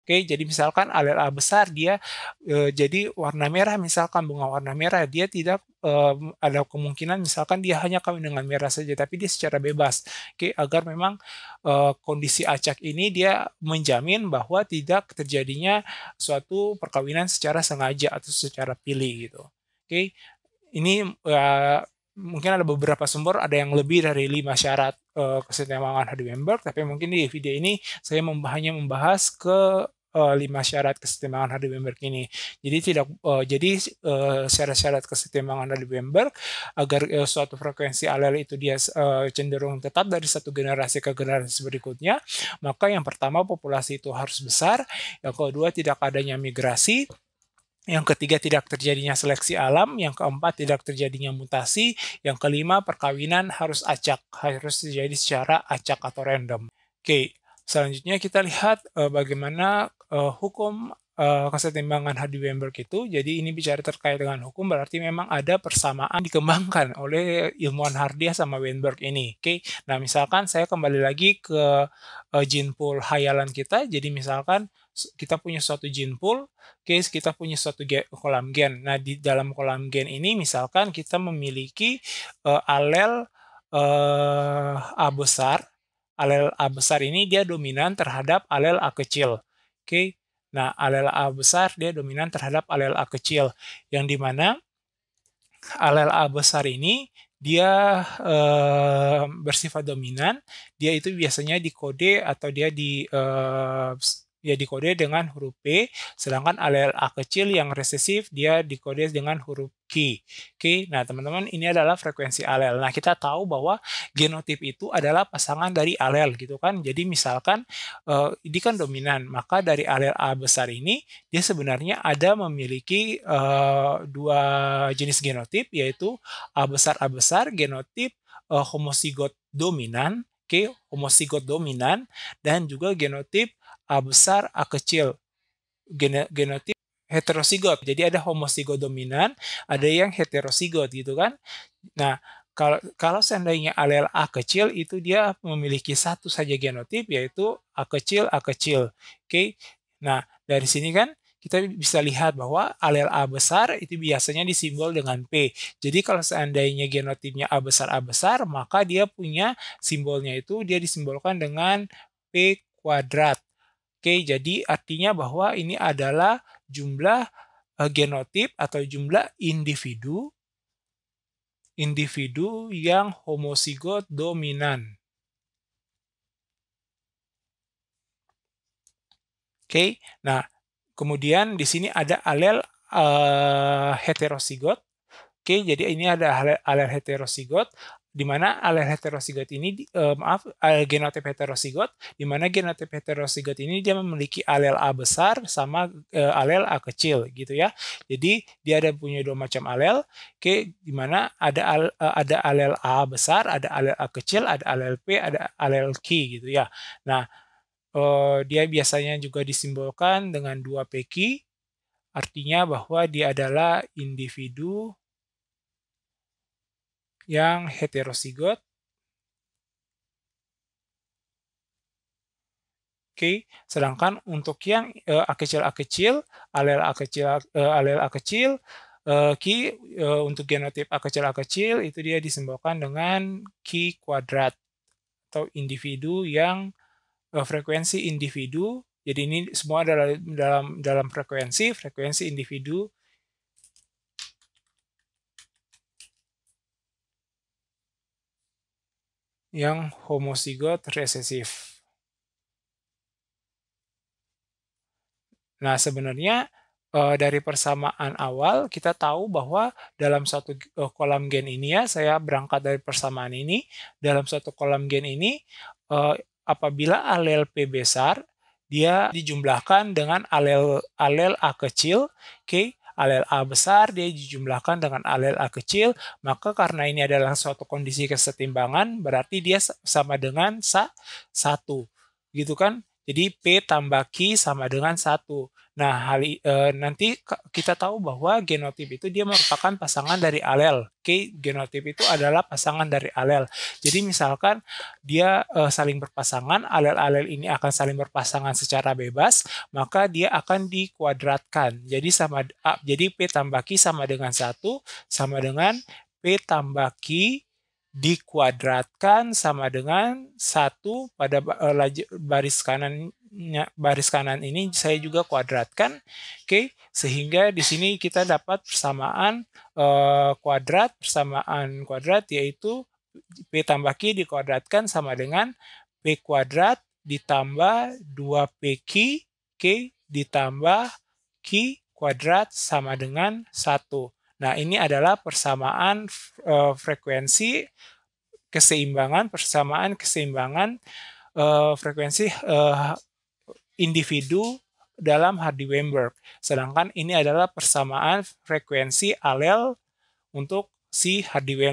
Oke, jadi misalkan alel A besar dia, jadi warna merah misalkan bunga warna merah, dia tidak, ada kemungkinan misalkan dia hanya kawin dengan merah saja, tapi dia secara bebas. Oke, agar memang, kondisi acak ini dia menjamin bahwa tidak terjadinya suatu perkawinan secara sengaja atau secara pilih gitu. Oke, ini, mungkin ada beberapa sumber, ada yang lebih dari 5 syarat, kesetimbangan Hardy-Weinberg, tapi mungkin di video ini saya hanya membahas ke, 5 syarat kesetimbangan Hardy-Weinberg ini. Jadi syarat-syarat kesetimbangan Hardy-Weinberg agar, suatu frekuensi alel itu dia cenderung tetap dari satu generasi ke generasi berikutnya, maka yang pertama populasi itu harus besar, yang kedua tidak adanya migrasi, yang ketiga tidak terjadinya seleksi alam, yang keempat tidak terjadinya mutasi, yang kelima perkawinan harus acak, harus terjadi secara acak atau random. Oke, selanjutnya kita lihat, bagaimana, hukum, kesetimbangan Hardy-Weinberg itu. Jadi ini bicara terkait dengan hukum, berarti memang ada persamaan dikembangkan oleh ilmuwan Hardy sama Weinberg ini, oke. Nah, misalkan saya kembali lagi ke, gene pool hayalan kita. Jadi misalkan kita punya suatu gene pool, oke, kita punya suatu kolam gen. Nah, di dalam kolam gen ini misalkan kita memiliki, alel, A besar. Alel A besar ini dia dominan terhadap alel A kecil. Oke. Nah, alel A besar dia dominan terhadap alel A kecil, yang di mana alel A besar ini dia, bersifat dominan, dia itu biasanya dikode atau dia ya dikode dengan huruf P, sedangkan alel A kecil yang resesif dia dikode dengan huruf Q. Oke, nah teman-teman ini adalah frekuensi alel. Nah, kita tahu bahwa genotip itu adalah pasangan dari alel gitu kan. Jadi misalkan, ini kan dominan, maka dari alel A besar ini dia sebenarnya ada memiliki, 2 jenis genotip, yaitu A besar genotip, homozigot dominan, oke, homozigot dominan, dan juga genotip A besar A kecil, genotip heterozigot. Jadi ada homozigot dominan, ada yang heterozigot gitu kan. Nah, kalau kalau seandainya alel A kecil itu dia memiliki satu saja genotip, yaitu A kecil, oke. Nah, dari sini kan kita bisa lihat bahwa alel A besar itu biasanya disimbol dengan P. Jadi kalau seandainya genotipnya A besar, maka dia punya simbolnya itu dia disimbolkan dengan P kuadrat. Oke, jadi artinya bahwa ini adalah jumlah, genotip atau jumlah individu individu yang homozigot dominan. Oke, nah kemudian di sini ada alel, heterozigot. Oke, jadi ini ada alel alel heterozigot, di mana alel heterozigot ini genotip heterozigot, di mana genotip heterozigot ini dia memiliki alel A besar sama, alel A kecil gitu ya. Jadi dia ada punya 2 macam alel, oke, di mana ada alel A besar, ada alel A kecil, ada alel P, ada alel Q gitu ya. Nah, dia biasanya juga disimbolkan dengan 2 PQ, artinya bahwa dia adalah individu yang heterozigot. Oke, sedangkan untuk yang, A kecil, alel A kecil, untuk genotip A kecil itu dia disimbolkan dengan Q kuadrat atau individu yang, frekuensi individu. Jadi ini semua adalah dalam frekuensi individu yang homozigot resesif. Nah, sebenarnya, dari persamaan awal kita tahu bahwa dalam satu, kolam gen ini ya, saya berangkat dari persamaan ini, dalam satu kolam gen ini, apabila alel P besar, dia dijumlahkan dengan alel A kecil, oke, alel A besar dia dijumlahkan dengan alel A kecil, maka karena ini adalah suatu kondisi kesetimbangan, berarti dia sama dengan 1, gitu kan. Jadi P tambah Q sama dengan 1. Nah, nanti kita tahu bahwa genotip itu dia merupakan pasangan dari alel. Oke, genotip itu adalah pasangan dari alel. Jadi misalkan dia saling berpasangan, alel-alel ini akan saling berpasangan secara bebas, maka dia akan dikuadratkan. Jadi P tambah Q sama dengan 1 sama dengan P tambah Q dikuadratkan sama dengan 1 pada baris kanan ini saya juga kuadratkan. Oke, sehingga di sini kita dapat persamaan kuadrat yaitu P tambah Q dikuadratkan sama dengan P kuadrat ditambah 2PQ ditambah Q kuadrat sama dengan 1. Nah, ini adalah persamaan persamaan keseimbangan frekuensi individu dalam Hardy-Weinberg. Sedangkan ini adalah persamaan frekuensi alel untuk si Hardy-Weinberg.